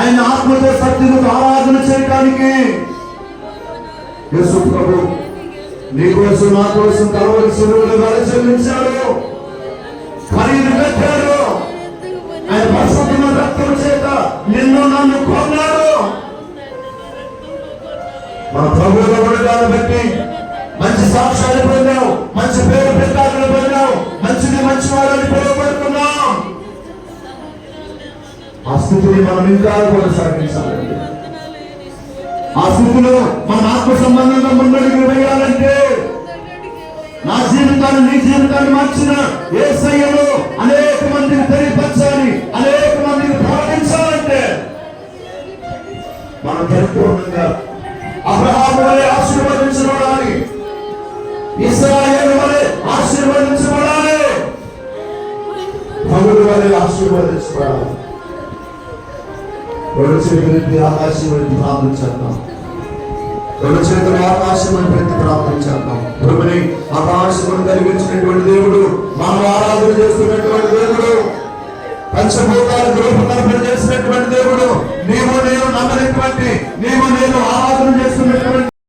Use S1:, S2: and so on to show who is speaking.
S1: ఆయన ఆత్మతో సత్యముతో ఆరాధన చేయడానికి యేసు ప్రభు నీ కోసం నా కోసం కలవరి శిలువలో బలి చెల్లించాడు, ఖరీదు పెట్టాడు. ఆయన పరిశుద్ధమైన రక్తం చేత నిన్ను నన్ను కొన్నాడు. మన ప్రభువుల గుణగాలను బట్టి మంచి సాక్ష్యాలు పొందాం, మంచి పేరు ప్రకారాలు పొందాం, మంచిది మంచి వాళ్ళని పిలువబడుతున్నాం. ఆ స్థితిని మనం ఇంకా కొనసాగించాలంటే, ఆ స్థితిలో మన ఆత్మ సంబంధంగా ముందడుగు వేయాలంటే, నా జీవితాన్ని నీ జీవితాన్ని మార్చిన యేసయ్యను అనేక మందిని తెలియపరచాలి, అనేక మందిని ప్రకటించాలంటే మనం పరిపూర్ణంగా అబ్రహాము వలె ఆశీర్వదించబడాలి, ఇశ్రాయేలు వలె ఆశీర్వదించబడాలి, పౌలు వలె ఆశీర్వదించబడాలి. రెండు చేతులెత్తి ఆకాశం వైపు ప్రార్థన చేద్దాం. రెండు చేతులు ఆకాశం వైపు ప్రార్థన చేద్దాం. భూమిని ఆకాశమును కలిగించినటువంటి దేవుడు, మనం ఆరాధన చేస్తున్నటువంటి దేవుడు, పంచభూతాలకు రూపకల్పన